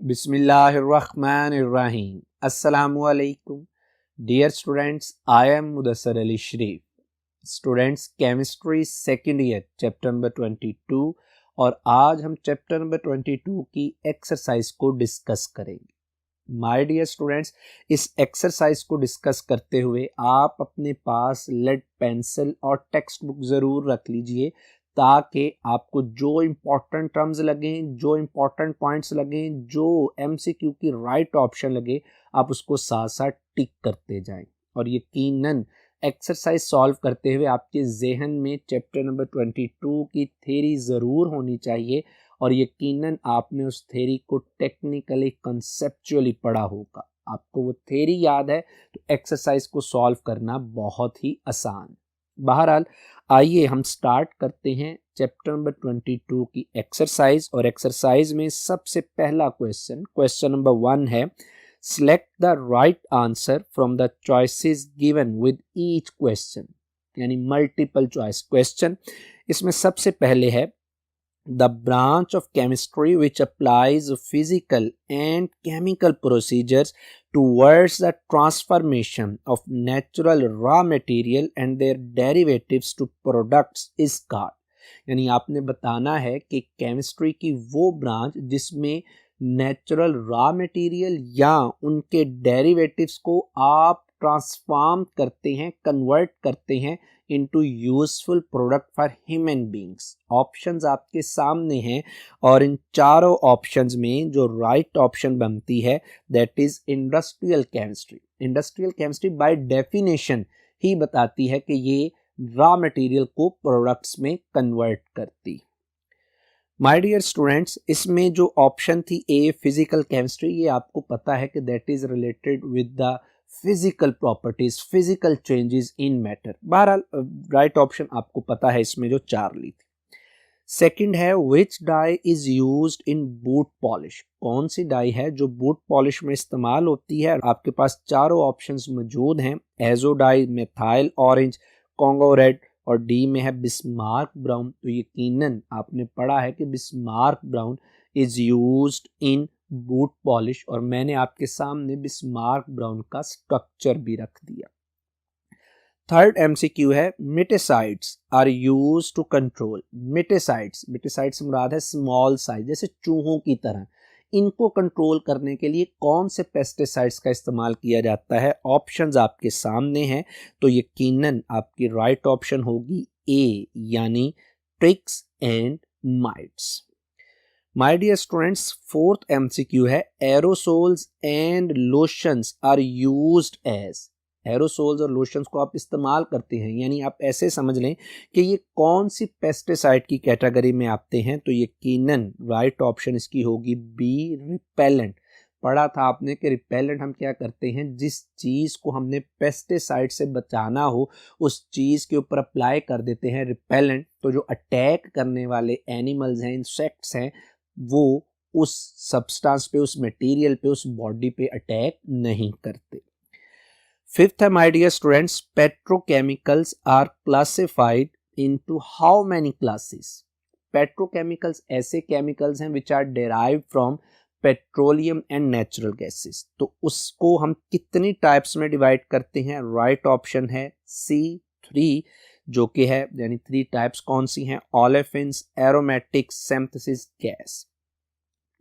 बिस्मिल्लाहिर्रहमानिर्रहीम। अस्सलामुअलैकुम। Dear students, I am Mudassar Ali Sharif. Students, chemistry second year chapter number 22 और आज हम चैप्टर नंबर 22 की एक्सरसाइज को डिस्कस करेंगे। माय डियर स्टूडेंट्स, इस एक्सरसाइज को डिस्कस करते हुए आप अपने पास लेड पेंसिल और टेक्स्ट बुक ज़रूर रख लीजिए ताकि आपको जो इम्पोर्टेंट टर्म्स लगें, जो इम्पोर्टेंट पॉइंट्स लगें, जो एमसीक्यू की राइट ऑप्शन लगे, आप उसको साथ साथ टिक करते जाएं। और यकीनन एक्सरसाइज सॉल्व करते हुए आपके जहन में चैप्टर नंबर 22 की थ्योरी ज़रूर होनी चाहिए और यकीनन आपने उस थ्योरी को टेक्निकली कंसेप्चुअली पढ़ा होगा। आपको वो थ्योरी याद है तो एक्सरसाइज को सॉल्व करना बहुत ही आसान। बहरहाल आइए हम स्टार्ट करते हैं चैप्टर नंबर 22 की एक्सरसाइज। और एक्सरसाइज में सबसे पहला क्वेश्चन नंबर 1 है, select the right answer from the choices given with each question, यानी मल्टीपल चॉइस क्वेश्चन। इसमें सबसे पहले है the branch of chemistry which applies physical and chemical procedures towards the transformation of natural raw material and their derivatives to products is called। यानी आपने बताना है कि केमिस्ट्री की वो ब्रांच जिसमें नेचुरल रॉ मटेरियल या उनके डेरिवेटिव्स को आप ट्रांसफॉर्म करते हैं, कन्वर्ट करते हैं into useful product for human beings. Options आपके सामने हैं और इन चारों ऑप्शंस में जो राइट ऑप्शन बनती है that is industrial chemistry. Industrial chemistry by definition ही बताती है कि ये रॉ मटेरियल को प्रोडक्ट्स में कन्वर्ट करती। माय डियर स्टूडेंट्स, इसमें जो ऑप्शन थी ए फिजिकल केमिस्ट्री, ये आपको पता है कि that is related with the physical properties, physical changes in matter. बहरहाल राइट ऑप्शन आपको पता है इसमें जो 4 ली थी। सेकंड है, which dye is used in boot polish. कौन सी डाई है जो बूट पॉलिश में इस्तेमाल होती है? आपके पास चारों ऑप्शंस मौजूद हैं, azo dye, methyl orange, Congo red और डी में है बिस्मार्क ब्राउन। तो यकीनन आपने पढ़ा है कि Bismarck brown is used in boot polish और मैंने आपके सामने बिस्मार्क ब्राउन का स्ट्रक्चर भी रख दिया। थर्ड एमसीक्यू है, मिटेसाइड्स आर यूज्ड टू कंट्रोल। मिटेसाइड्स मुराद है स्मॉल साइज, जैसे चूहों की तरह। इनको कंट्रोल करने के लिए कौन से पेस्टिसाइड्स का इस्तेमाल किया जाता है? ऑप्शंस आपके सामने हैं, तो यकीनन आपकी राइट ऑप्शन होगी ए, यानी ticks and mites. My dear students, fourth MCQ है, aerosols and lotions are used as. Aerosols और लोशंस को आप इस्तेमाल करते हैं, यानी आप ऐसे समझ लें कि ये कौन सी पेस्टिसाइड की कैटेगरी में आते हैं? तो यकीनन राइट ऑप्शन इसकी होगी बी, रिपेलेंट। पढ़ा था आपने कि रिपेलेंट हम क्या करते हैं, जिस चीज़ को हमने पेस्टिसाइड से बचाना हो उस चीज़ के ऊपर अप्लाई कर देते हैं रिपेलेंट, तो जो अटैक करने वाले एनिमल्स हैं, इंसेक्ट्स हैं, वो उस सब्सटेंस पे, उस मटेरियल पे, उस बॉडी पे अटैक नहीं करते। फिफ्थ है, my dear students, petrochemicals are classified into how many classes. Petrochemicals ऐसे केमिकल्स हैं which are derived from petroleum and natural gases. तो उसको हम कितनी टाइप्स में डिवाइड करते हैं? राइट ऑप्शन है सी, 3, जो कि है, यानी 3 टाइप्स कौन सी हैं? Olefins, aromatic, synthesis, gas.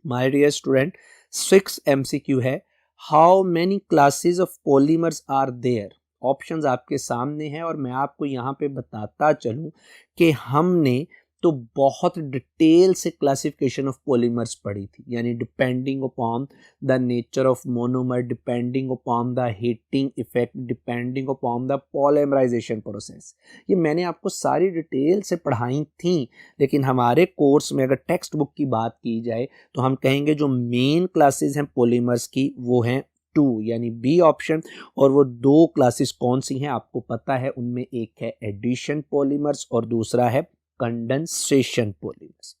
My dear student, 6 MCQ है, how many classes of polymers are there. Options आपके सामने हैं और मैं आपको यहाँ पे बताता चलूँ कि हमने तो बहुत डिटेल से क्लासिफिकेशन ऑफ पॉलीमर्स पढ़ी थी, यानी depending upon the nature of monomer, depending upon the heating effect, depending upon the polymerization process. ये मैंने आपको सारी डिटेल से पढ़ाई थी, लेकिन हमारे कोर्स में अगर टेक्स्ट बुक की बात की जाए तो हम कहेंगे जो मेन क्लासेस हैं पॉलीमर्स की वो हैं 2, यानी बी ऑप्शन। और वो 2 क्लासेस कौन सी हैं आपको पता है, उनमें एक है एडिशन पॉलीमर्स और दूसरा है condensation polymers.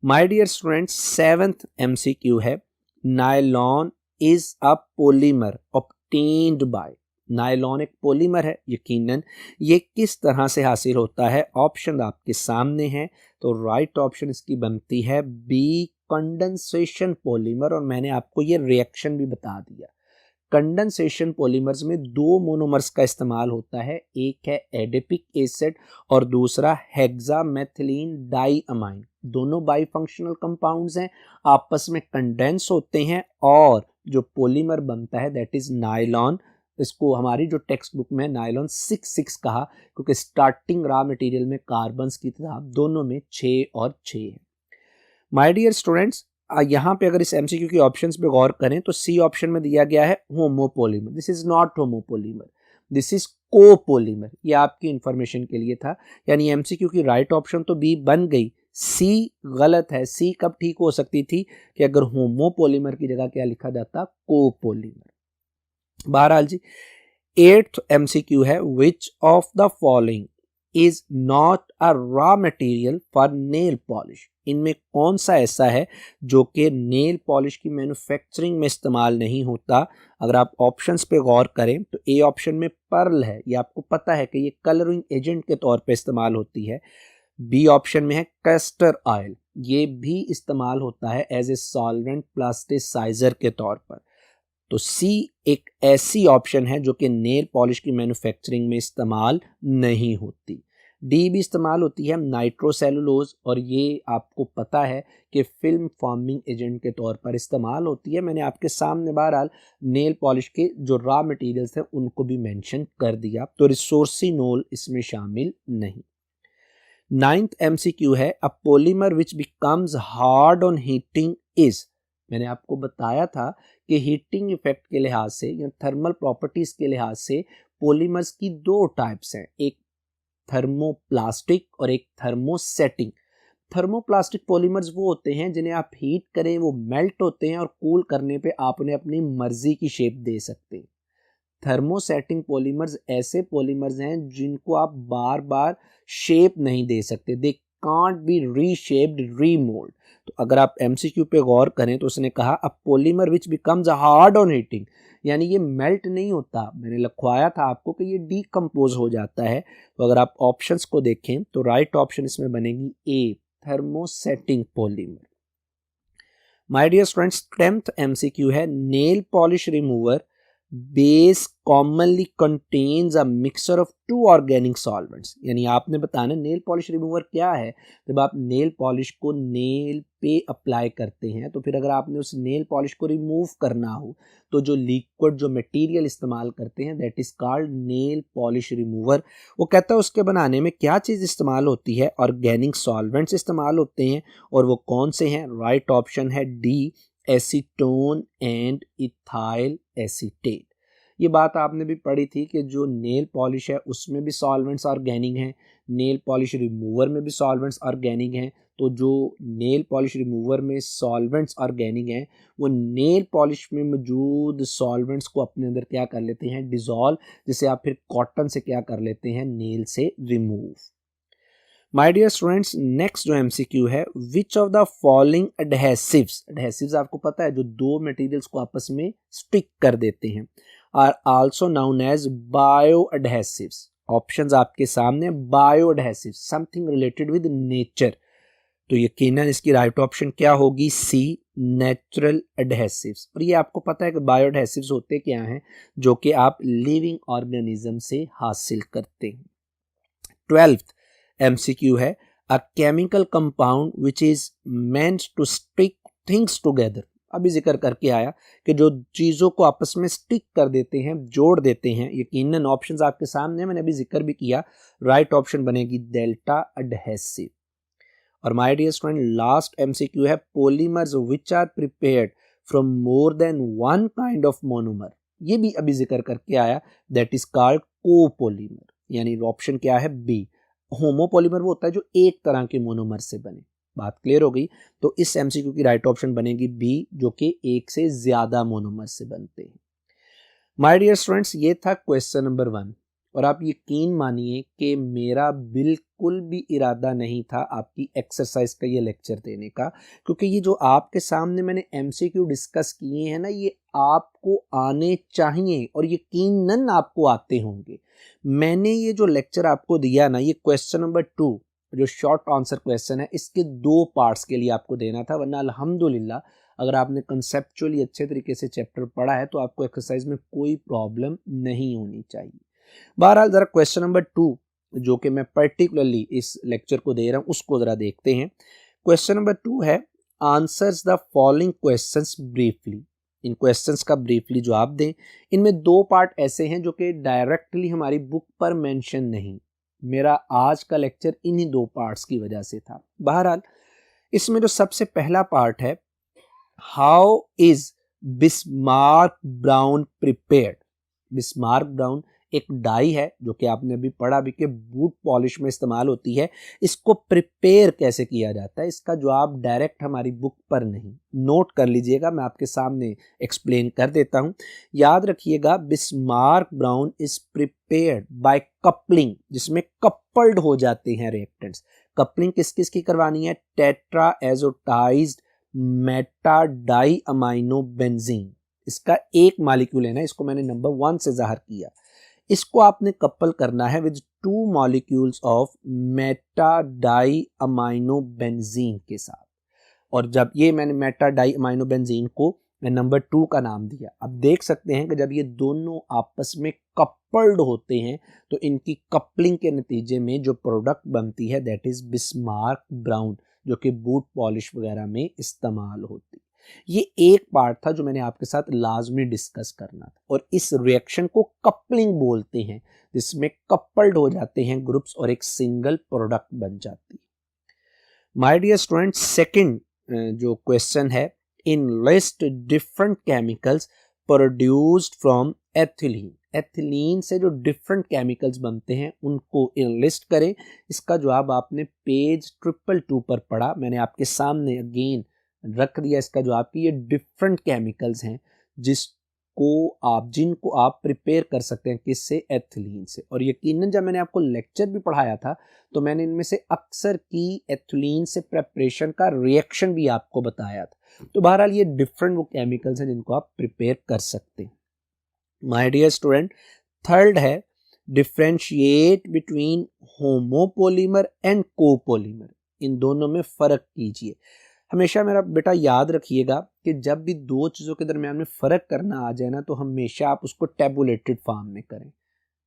My dear students, 7th MCQ है, nylon is a polymer obtained by. Nylon एक पॉलीमर है, यकीनन ये किस तरह से हासिल होता है? ऑप्शन आपके सामने है, तो राइट ऑप्शन इसकी बनती है बी, कंडेंसेशन पॉलीमर, और मैंने आपको ये रिएक्शन भी बता दिया। कंडेंसेशन पॉलीमर्स में दो मोनोमर्स का इस्तेमाल होता है, एक है एडिपिक एसिड और दूसरा हेक्सामेथिलीन डाइअमाइन। दोनों बाइफंक्शनल कंपाउंड्स हैं, आपस में कंडेंस होते हैं और जो पॉलीमर बनता है दैट इज नायलॉन। इसको हमारी जो टेक्स्ट बुक में नायलॉन 6 कहा, क्योंकि स्टार्टिंग रॉ मटेरियल में कार्बन्स की तरह दोनों में 6 और 6 है। माय डियर स्टूडेंट्स, यहाँ पे अगर इस एमसीक्यू के ऑप्शंस पे गौर करें तो सी ऑप्शन में दिया गया है homopolymer. This is not homopolymer, this is copolymer. ये आपकी इंफॉर्मेशन के लिए था, यानी एमसीक्यू की राइट ऑप्शन तो बी बन गई, सी गलत है। सी कब ठीक हो सकती थी कि अगर होमोपोलीमर की जगह क्या लिखा जाता, कोपोलीमर। बहरहाल जी, 8th एमसीक्यू है, which of the following is not a raw material for nail polish. इनमें कौन सा ऐसा है जो कि नेल पॉलिश की मैन्युफैक्चरिंग में इस्तेमाल नहीं होता। अगर आप ऑप्शंस पे गौर करें तो ए ऑप्शन में पर्ल है, ये आपको पता है कि ये कलरिंग एजेंट के तौर पे इस्तेमाल होती है। बी ऑप्शन में है कैस्टर ऑयल, ये भी इस्तेमाल होता है एज ए सॉल्वेंट प्लास्टिसाइजर के तौर पर। तो सी एक ऐसी ऑप्शन है जो कि नेल पॉलिश की मैन्युफैक्चरिंग में इस्तेमाल नहीं होती। डी भी इस्तेमाल होती है नाइट्रोसेलुलोज, और ये आपको पता है कि फिल्म फॉर्मिंग एजेंट के तौर पर इस्तेमाल होती है। मैंने आपके सामने बहरहाल नेल पॉलिश के जो रॉ मटेरियल्स हैं उनको भी मेंशन कर दिया, तो रिसोर्सिनोल इसमें शामिल नहीं। 9th एमसीक्यू है, a polymer which becomes hard on heating is. मैंने आपको बताया था कि हीटिंग इफेक्ट के लिहाज से या थर्मल प्रॉपर्टीज के लिहाज से पॉलीमर्स की दो टाइप्स हैं, एक थर्मोप्लास्टिक और एक थर्मोसेटिंग। थर्मोप्लास्टिक पॉलीमर्स वो होते हैं जिन्हें आप हीट करें वो मेल्ट होते हैं और कूल करने पे आप उन्हें अपनी मर्जी की शेप दे सकते हैं। थर्मोसेटिंग पॉलीमर्स ऐसे पॉलीमर्स हैं जिनको आप बार बार शेप नहीं दे सकते, they can't be reshaped remould. तो अगर आप एमसीक्यू पे गौर करें तो उसने कहा a polymer which becomes hard on heating, यानी ये मेल्ट नहीं होता। मैंने लिखवाया था आपको कि ये डीकम्पोज हो जाता है। तो अगर आप ऑप्शंस को देखें तो राइट ऑप्शन इसमें बनेगी A, thermosetting polymer. My dear students, 10th MCQ है, nail polish remover base commonly contains a mixture of two organic solvents. यानी आपने बताना नेल पॉलिश रिमूवर क्या है। जब आप नेल पॉलिश को नेल पे अप्लाई करते हैं तो फिर अगर आपने उस नेल पॉलिश को रिमूव करना हो तो जो लिक्विड जो मटेरियल इस्तेमाल करते हैं that is called nail polish remover. वो कहता है उसके बनाने में क्या चीज़ इस्तेमाल होती है, ऑर्गेनिक सॉल्वेंट्स इस्तेमाल होते हैं, और वो कौन से हैं। राइट ऑप्शन है D, acetone and ethyl acetate. ये बात आपने भी पढ़ी थी कि जो नेल पॉलिश है उसमें भी सॉल्वेंट्स ऑर्गेनिक हैं, नेल पॉलिश रिमूवर में भी सॉल्वेंट्स ऑर्गेनिक हैं। तो जो नेल पॉलिश रिमूवर में सॉल्वेंट्स ऑर्गेनिक हैं वो नेल पॉलिश में मौजूद सॉल्वेंट्स को अपने अंदर क्या कर लेते हैं, डिसॉल्व, जिसे आप फिर कॉटन से क्या कर लेते हैं, नेल से remove. My dear students, next जो एमसीक्यू है, which of the following adhesives. Adhesives आपको पता है जो दो मटेरियल्स को आपस में स्टिक कर देते हैं, are also known as bio adhesives. Options आपके सामने, bio adhesive something related with nature. तो यकीनन इसकी राइट ऑप्शन क्या होगी, सी, नेचुरल एडहेसिव्स। और ये आपको पता है कि बायो एडहेसिव्स होते क्या हैं, जो कि आप लिविंग ऑर्गेनिज्म से हासिल करते हैं। 12th एमसीक्यू है, a chemical compound which is meant to stick things together. अभी जिक्र करके आया कि जो चीज़ों को आपस में स्टिक कर देते हैं, जोड़ देते हैं। यकीनन ऑप्शंस आपके सामने, मैंने अभी जिक्र भी किया। राइट ऑप्शन बनेगी डेल्टा एडहेसिव। और my dear student, last MCQ है, polymers which are prepared from more than one kind of monomer. ये भी अभी जिक्र करके आया, दैट इज कॉल्ड कोपोलीमर। यानी ऑप्शन क्या है, बी। होमोपोलीमर वो होता है जो एक तरह के मोनोमर से बने। बात क्लियर हो गई। तो इस एमसीक्यू की राइट ऑप्शन बनेगी बी, जो कि एक से ज्यादा मोनोमर से बनते हैं। माय डियर स्टूडेंट्स, ये था क्वेश्चन नंबर 1। और आप यकीन मानिए कि मेरा बिल्कुल भी इरादा नहीं था आपकी एक्सरसाइज का ये लेक्चर देने का, क्योंकि ये जो आपके सामने मैंने एमसीक्यू डिस्कस किए हैं ना, ये आपको आने चाहिए और यकीनन आपको आते होंगे। मैंने ये जो लेक्चर आपको दिया ना, ये क्वेश्चन नंबर 2 जो शॉर्ट आंसर क्वेश्चन है इसके 2 पार्ट्स के लिए आपको देना था, वरना अल्हम्दुलिल्लाह अगर आपने कंसेप्चुअली अच्छे तरीके से चैप्टर पढ़ा है तो आपको एक्सरसाइज में कोई प्रॉब्लम नहीं होनी चाहिए। बहरहाल ज़रा क्वेश्चन नंबर 2 जो कि मैं पर्टिकुलरली इस लेक्चर को दे रहा हूँ उसको ज़रा देखते हैं। क्वेश्चन नंबर 2 है answers the following questions briefly. In questions का ब्रीफली जवाब दें। इनमें 2 पार्ट ऐसे हैं जो कि डायरेक्टली हमारी बुक पर मेंशन नहीं, मेरा आज का लेक्चर इन्हीं 2 पार्ट्स की वजह से था। बहरहाल इसमें जो सबसे पहला पार्ट है, how is Bismarck brown prepared. Bismarck brown एक डाई है जो कि आपने अभी पढ़ा भी कि बूट पॉलिश में इस्तेमाल होती है, इसको प्रिपेयर कैसे किया जाता है, इसका जवाब डायरेक्ट हमारी बुक पर नहीं। नोट कर लीजिएगा, मैं आपके सामने एक्सप्लेन कर देता हूं। याद रखिएगा, Bismarck brown is prepared by coupling, जिसमें कपल्ड हो जाते हैं रिएक्टेंट्स। कपलिंग किस किस की करवानी है? Tetra azotized meta die amino benzene, इसका एक मॉलिक्यूल है ना, इसको मैंने नंबर 1 से जाहिर किया। इसको आपने कपल करना है with 2 molecules of meta die amino benzene के साथ। और जब ये मैंने मेटा डाई अमाइनो बेंजीन को मैं नंबर 2 का नाम दिया, अब देख सकते हैं कि जब ये दोनों आपस में कपल्ड होते हैं तो इनकी कपलिंग के नतीजे में जो प्रोडक्ट बनती है दैट इज बिस्मार्क ब्राउन, जो कि बूट पॉलिश वगैरह में इस्तेमाल होती है। ये एक पार्ट था जो मैंने आपके साथ लाजमी डिस्कस करना था, और इस रिएक्शन को कपलिंग बोलते हैं, जिसमें कपल्ड हो जाते हैं ग्रुप्स और एक सिंगल प्रोडक्ट बन जाती है। माय डियर स्टूडेंट, सेकंड जो क्वेश्चन है, in list different chemicals produced from ethylene. Ethylene से जो डिफरेंट केमिकल्स बनते हैं उनको इनलिस्ट करें। इसका जवाब आपने पेज 222 पर पढ़ा, मैंने आपके सामने अगेन रख दिया इसका जवाब कि ये डिफरेंट केमिकल्स हैं जिनको आप प्रिपेयर कर सकते हैं, किससे? एथिलीन से। और यकीनन जब मैंने आपको लेक्चर भी पढ़ाया था तो मैंने इनमें से अक्सर की एथिलीन से प्रिपरेशन का रिएक्शन भी आपको बताया था। तो बहरहाल ये डिफरेंट वो केमिकल्स हैं जिनको आप प्रिपेयर कर सकते हैं। माय डियर स्टूडेंट, थर्ड है differentiate between homopolymer and copolymer. इन दोनों में फर्क कीजिए। हमेशा मेरा बेटा याद रखिएगा कि जब भी 2 चीज़ों के दरमियान में फ़र्क करना आ जाए ना, तो हमेशा आप उसको टेबुलेटेड फॉर्म में करें।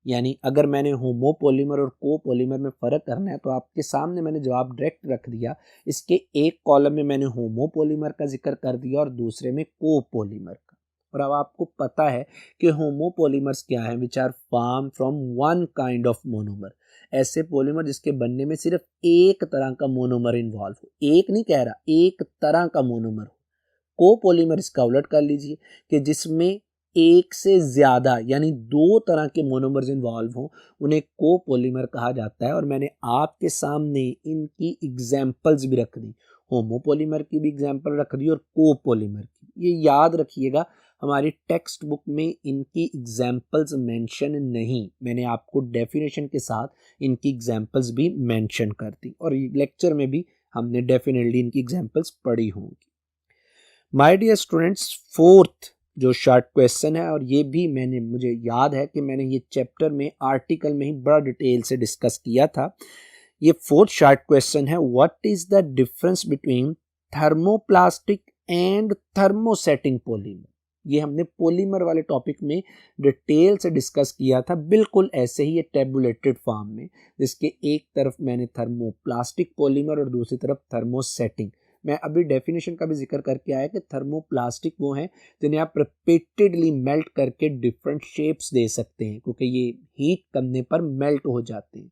यानी अगर मैंने होमोपोलीमर और कोपोलीमर में फ़र्क करना है तो आपके सामने मैंने जवाब डायरेक्ट रख दिया। इसके एक कॉलम में मैंने होमोपोलीमर का जिक्र कर दिया और दूसरे में कोपोलीमर का। और अब आपको पता है कि होमोपोलीमर्स क्या हैं, which are form from one kind of monomer. ऐसे पॉलीमर जिसके बनने में सिर्फ एक तरह का मोनोमर इन्वॉल्व हो, एक नहीं कह रहा, एक तरह का मोनोमर हो। कोपोलीमर इसका उलट कर लीजिए कि जिसमें एक से ज्यादा यानी 2 तरह के मोनोमर्स इन्वॉल्व हों, उन्हें कोपोलीमर कहा जाता है। और मैंने आपके सामने इनकी एग्जाम्पल्स भी रख दी, होमोपोलीमर की भी एग्जाम्पल रख दी और कोपोलीमर की। ये याद रखिएगा, हमारी टेक्स्ट बुक में इनकी एग्जाम्पल्स मेंशन नहीं, मैंने आपको डेफिनेशन के साथ इनकी एग्जाम्पल्स भी मेंशन कर दी, और लेक्चर में भी हमने डेफिनेटली इनकी एग्जाम्पल्स पढ़ी होंगी। माय डियर स्टूडेंट्स, फोर्थ जो शॉर्ट क्वेश्चन है, और ये भी मुझे याद है कि मैंने ये चैप्टर में आर्टिकल में ही बड़ा डिटेल से डिस्कस किया था। ये फोर्थ शॉर्ट क्वेश्चन है, what is the difference between thermoplastic and thermosetting polymer. ये हमने पॉलीमर वाले टॉपिक में डिटेल से डिस्कस किया था, बिल्कुल ऐसे ही ये टेबुलेटेड फॉर्म में, जिसके एक तरफ मैंने थर्मोप्लास्टिक पॉलीमर और दूसरी तरफ थर्मोसेटिंग। मैं अभी डेफिनेशन का भी जिक्र करके आया कि थर्मोप्लास्टिक वो हैं जिन्हें आप रिपीटेडली मेल्ट करके डिफरेंट शेप्स दे सकते हैं, क्योंकि ये हीट करने पर मेल्ट हो जाते हैं।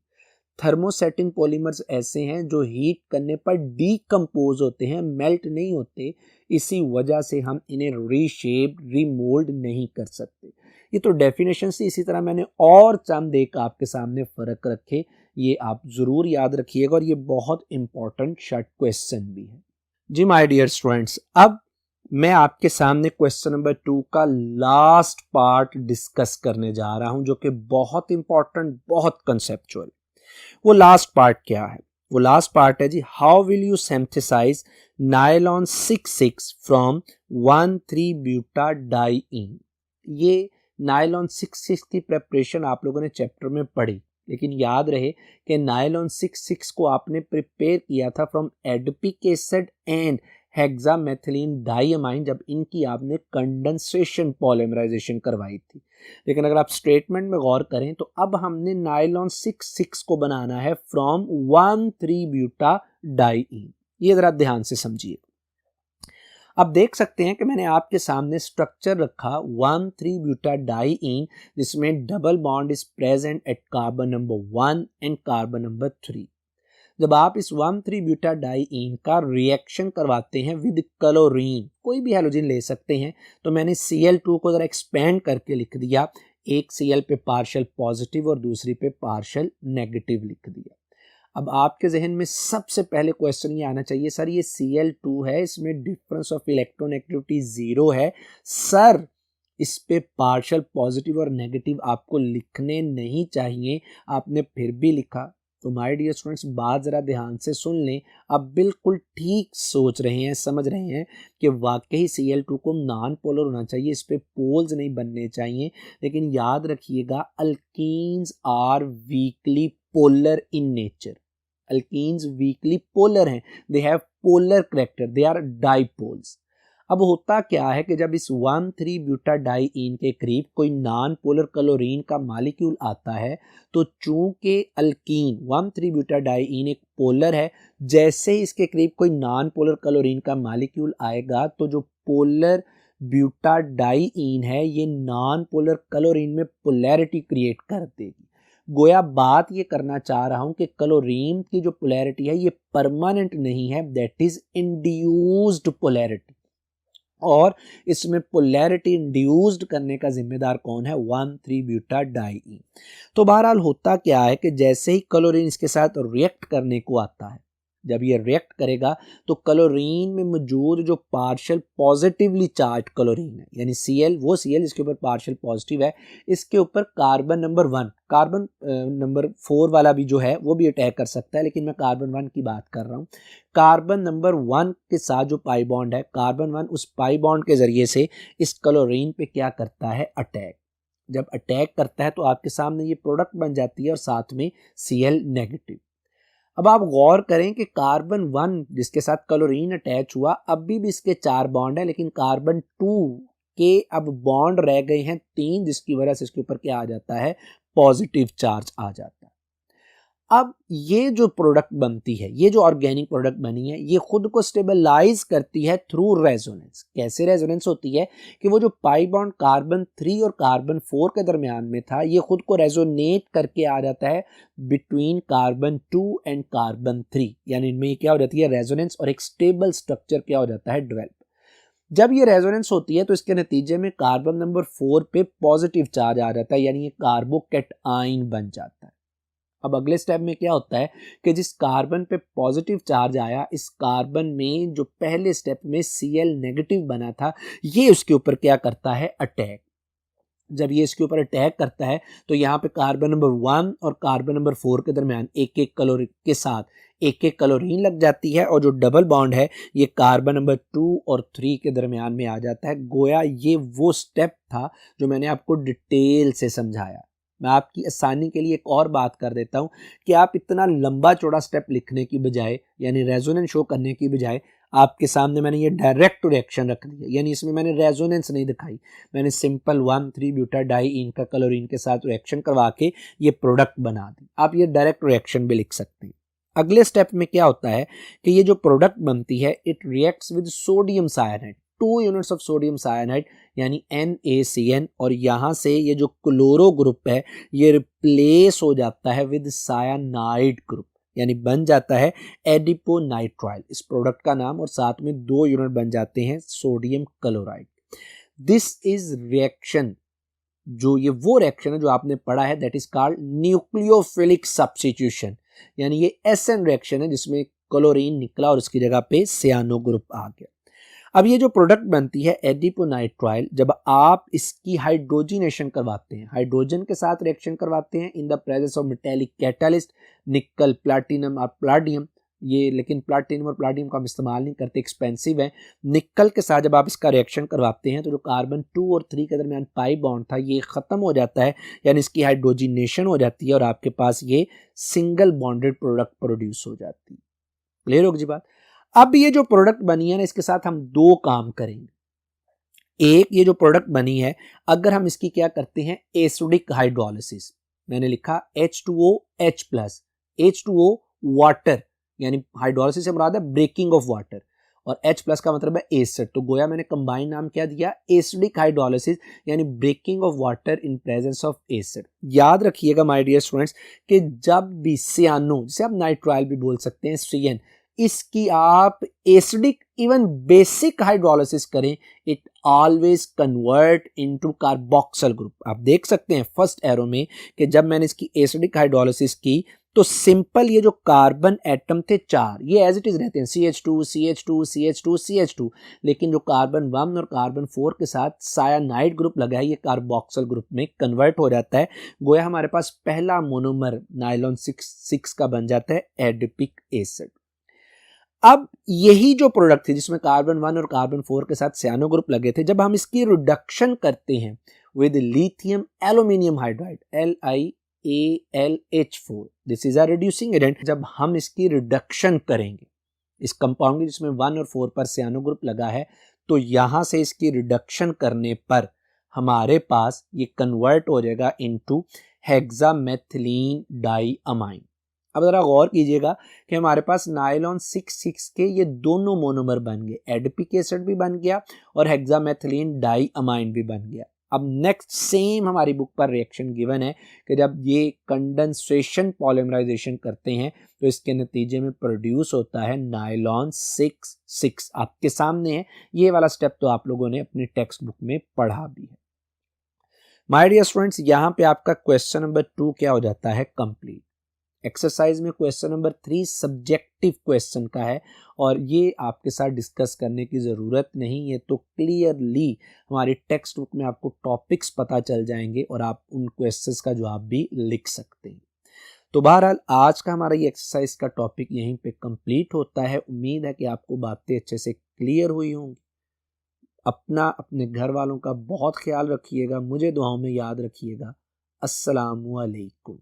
थर्मोसेटिंग पॉलीमर्स ऐसे हैं जो हीट करने पर डीकम्पोज होते हैं, मेल्ट नहीं होते। इसी वजह से हम इन्हें रीशेप रीमोल्ड नहीं कर सकते। ये तो डेफिनेशन से, इसी तरह मैंने और चंद एक आपके सामने फ़र्क रखे, ये आप ज़रूर याद रखिएगा, और ये बहुत इंपॉर्टेंट शॉर्ट क्वेश्चन भी है। जी माय डियर स्टूडेंट्स, अब मैं आपके सामने क्वेश्चन नंबर 2 का लास्ट पार्ट डिस्कस करने जा रहा हूं, जो कि बहुत इंपॉर्टेंट, बहुत कंसेप्चुअल। वो लास्ट पार्ट क्या है? वो लास्ट पार्ट है जी, how will you synthesize nylon 6,6 from one three butadiene. ये नायलॉन 6,6 की प्रेपरेशन आप लोगों ने चैप्टर में पढ़ी, लेकिन याद रहे कि नायलॉन 6 को आपने प्रिपेयर किया था from adipic acid and hexamethylene diamine, जब इनकी आपने कंडेंसेशन पॉलीमराइजेशन करवाई थी। लेकिन अगर आप स्टेटमेंट में गौर करें तो अब हमने नायलॉन 6 को बनाना है फ्रॉम 1,3-ब्यूटाडाइईन। ये जरा ध्यान से समझिए। अब देख सकते हैं कि मैंने आपके सामने स्ट्रक्चर रखा 1,3-ब्यूटाडाइईन, जिसमें double bond is present at carbon number 1 and carbon number 3। जब आप इस 1,3-ब्यूटाडाइईन का रिएक्शन करवाते हैं विद क्लोरीन, कोई भी हैलोजन ले सकते हैं, तो मैंने Cl2 को जरा एक्सपेंड करके लिख दिया, एक Cl पे पार्शियल पॉजिटिव और दूसरी पे पार्शियल नेगेटिव लिख दिया। अब आपके जहन में सबसे पहले क्वेश्चन ये आना चाहिए, सर ये Cl2 है, इसमें डिफरेंस ऑफ इलेक्ट्रोनेगेटिविटी 0 है, सर इस पे पार्शियल पॉजिटिव और नेगेटिव आपको लिखने नहीं चाहिए, आपने फिर भी लिखा। तो माय डियर स्टूडेंट्स, बात ज़रा ध्यान से सुन लें। अब बिल्कुल ठीक सोच रहे हैं, समझ रहे हैं कि वाकई Cl2 को नॉन पोलर होना चाहिए, इस पे पोल्स नहीं बनने चाहिए। लेकिन याद रखिएगा, alkenes are weakly polar in nature. Alkenes weakly polar हैं, they have polar character, they are dipoles. अब होता क्या है कि जब इस 1,3-ब्यूटाडाइईन के करीब कोई नॉन पोलर क्लोरीन का मॉलिक्यूल आता है, तो चूंकि अल्कीन 1,3-ब्यूटाडाइईन एक पोलर है, जैसे ही इसके करीब कोई नॉन पोलर क्लोरीन का मॉलिक्यूल आएगा तो जो पोलर ब्यूटाडाइईन है ये नॉन पोलर क्लोरीन में पोलैरिटी क्रिएट कर देगी। गोया बात ये करना चाह रहा हूं कि क्लोरीन की जो पोलैरिटी है ये परमानेंट नहीं है, दैट इज इंड्यूस्ड पोलैरिटी, और इसमें पोलैरिटी इंड्यूस्ड करने का जिम्मेदार कौन है? 1,3-ब्यूटाडाइईन। तो बहरहाल होता क्या है कि जैसे ही क्लोरीन इसके साथ रिएक्ट करने को आता है, जब ये रिएक्ट करेगा तो क्लोरीन में मौजूद जो पार्शियल पॉजिटिवली चार्ज क्लोरीन है, यानी Cl, वो Cl इसके ऊपर पार्शियल पॉजिटिव है, इसके ऊपर कार्बन नंबर 1, कार्बन नंबर 4 वाला भी जो है वो भी अटैक कर सकता है, लेकिन मैं कार्बन 1 की बात कर रहा हूँ। कार्बन नंबर 1 के साथ जो पाई बॉन्ड है, कार्बन 1 उस पाई बॉन्ड के जरिए से इस क्लोरीन पे क्या करता है? अटैक। जब अटैक करता है तो आपके सामने ये प्रोडक्ट बन जाती है और साथ में Cl नेगेटिव। अब आप गौर करें कि कार्बन 1 जिसके साथ क्लोरीन अटैच हुआ, अभी भी इसके 4 बॉन्ड है, लेकिन कार्बन 2 के अब बॉन्ड रह गए हैं 3, जिसकी वजह से इसके ऊपर क्या आ जाता है? पॉजिटिव चार्ज आ जाता है। अब ये जो प्रोडक्ट बनती है, ये जो ऑर्गेनिक प्रोडक्ट बनी है, ये खुद को स्टेबलाइज करती है थ्रू रेजोनेंस। कैसे रेजोनेंस होती है कि वो जो पाई बॉन्ड कार्बन 3 और कार्बन 4 के दरमियान में था, ये खुद को रेजोनेट करके आ जाता है बिटवीन कार्बन 2 एंड कार्बन 3, यानी इनमें क्या हो जाती है? रेजोनेंस, और एक स्टेबल स्ट्रक्चर क्या हो जाता है? डेवलप। जब ये रेजोनेंस होती है तो इसके नतीजे में कार्बन नंबर 4 पे पॉजिटिव चार्ज आ जाता है, यानी ये कार्बोकैटायन बन जाता है। अब अगले स्टेप में क्या होता है कि जिस कार्बन पे पॉजिटिव चार्ज आया, इस कार्बन में जो पहले स्टेप में Cl नेगेटिव बना था, ये उसके ऊपर क्या करता है? अटैक। जब ये इसके ऊपर अटैक करता है तो यहाँ पे कार्बन नंबर 1 और कार्बन नंबर 4 के दरमियान एक एक क्लोरीन के साथ एक एक क्लोरीन लग जाती है, और जो डबल बॉन्ड है ये कार्बन नंबर 2 और 3 के दरमियान में आ जाता है। गोया ये वो स्टेप था जो मैंने आपको डिटेल से समझाया। मैं आपकी आसानी के लिए एक और बात कर देता हूं कि आप इतना लंबा चौड़ा स्टेप लिखने की बजाय, यानी रेजोनेंस शो करने की बजाय, आपके सामने मैंने ये डायरेक्ट रिएक्शन रख दिया, यानी इसमें मैंने रेजोनेंस नहीं दिखाई, मैंने सिंपल 1,3-ब्यूटाडाइईन का क्लोरीन के साथ रिएक्शन करवा के ये प्रोडक्ट बना दी। आप ये डायरेक्ट रिएक्शन भी लिख सकते हैं। अगले स्टेप में क्या होता है कि ये जो प्रोडक्ट बनती है, it reacts with sodium cyanide, 2 units of sodium cyanide यानी NaCN, और यहाँ से ये जो क्लोरो ग्रुप है ये रिप्लेस हो जाता है विद सायानाइड ग्रुप, यानी बन जाता है एडिपोनाइट्राइल, इस प्रोडक्ट का नाम, और साथ में 2 यूनिट बन जाते हैं sodium chloride. This is reaction, जो ये वो रिएक्शन है जो आपने पढ़ा है, that is called nucleophilic substitution, यानी ये SN रिएक्शन है जिसमें क्लोरीन निकला और उसकी जगह पे सियानो ग्रुप आ गया। अब ये जो प्रोडक्ट बनती है एडिपोनाइट्राइल, जब आप इसकी हाइड्रोजनेशन करवाते हैं, हाइड्रोजन के साथ रिएक्शन करवाते हैं in the presence of metallic catalyst, निकल, प्लैटिनम और प्लाडियम, ये, लेकिन प्लाटिनम और प्लाटिनम का हम इस्तेमाल नहीं करते, एक्सपेंसिव है। निकल के साथ जब आप इसका रिएक्शन करवाते हैं तो जो कार्बन 2 और 3 के दरमियान पाई बॉन्ड था ये ख़त्म हो जाता है, यानी इसकी हाइड्रोजिनेशन हो जाती है और आपके पास ये सिंगल बॉन्डेड प्रोडक्ट प्रोड्यूस हो जाती है। क्लियर होगी जी बात। अब ये जो प्रोडक्ट बनी है ना, इसके साथ हम दो काम करेंगे। एक, ये जो प्रोडक्ट बनी है अगर हम इसकी क्या करते हैं एसिडिक हाइड्रोलिसिस, मैंने लिखा H2OH+, H2O वाटर, यानी हाइड्रोलिसिस से मुराद है ब्रेकिंग ऑफ वाटर, और H+ का मतलब है एसिड, तो गोया मैंने कंबाइन नाम क्या दिया एसिडिक हाइड्रोलिसिस, यानी breaking of water in presence of acid. याद रखिएगा माय डियर स्टूडेंट्स कि जब भी सियानो, जिसे आप नाइट्राइल भी बोल सकते हैं, CN, इसकी आप एसिडिक इवन बेसिक हाइड्रोलिसिस करें, it always convert into carboxyl group. आप देख सकते हैं फर्स्ट एरो में कि जब मैंने इसकी एसिडिक हाइड्रोलिसिस की तो सिंपल ये जो कार्बन एटम थे 4, ये एज इट इज रहते हैं CH2 CH2 CH2 CH2, लेकिन जो कार्बन 1 और कार्बन 4 के साथ सायानाइड ग्रुप लगा है ये कार्बोक्सिल ग्रुप में कन्वर्ट हो जाता है। गोया हमारे पास पहला मोनोमर नाइलॉन 6 का बन जाता है एडिपिक एसिड। अब यही जो प्रोडक्ट थी जिसमें कार्बन 1 और कार्बन 4 के साथ सियानो ग्रुप लगे थे, जब हम इसकी रिडक्शन करते हैं with lithium aluminium hydride LiAlH4, this is a reducing agent, जब हम इसकी रिडक्शन करेंगे इस कंपाउंड की जिसमें 1 और 4 पर सियानो ग्रुप लगा है, तो यहां से इसकी रिडक्शन करने पर हमारे पास ये कन्वर्ट हो जाएगा इनटू हेक्सामेथिलीन डाइअमाइन। अब जरा गौर कीजिएगा कि हमारे पास नाइलॉन 6 के ये दोनों मोनोमर बन गए, एडिपिक एसिड भी बन गया और हेक्सामेथिलीन डाइअमाइन भी बन गया। अब नेक्स्ट सेम हमारी बुक पर रिएक्शन गिवन है कि जब ये कंडेंसेशन पॉलीमराइजेशन करते हैं तो इसके नतीजे में प्रोड्यूस होता है नाइलॉन 6 आपके सामने है। ये वाला स्टेप तो आप लोगों ने अपनी टेक्स्ट बुक में पढ़ा भी है। माय डियर स्टूडेंट्स, यहाँ पे आपका क्वेश्चन नंबर 2 क्या हो जाता है कंप्लीट। एक्सरसाइज में क्वेश्चन नंबर 3 सब्जेक्टिव क्वेश्चन का है और ये आपके साथ डिस्कस करने की ज़रूरत नहीं है, तो क्लियरली हमारी टेक्स्ट बुक में आपको टॉपिक्स पता चल जाएंगे और आप उन क्वेश्चंस का जवाब भी लिख सकते हैं। तो बहरहाल आज का हमारा ये एक्सरसाइज का टॉपिक यहीं पे कंप्लीट होता है। उम्मीद है कि आपको बातें अच्छे से क्लियर हुई होंगी। अपना अपने घर वालों का बहुत ख्याल रखिएगा, मुझे दुआओं में याद रखिएगा। अस्सलामु अलैकुम।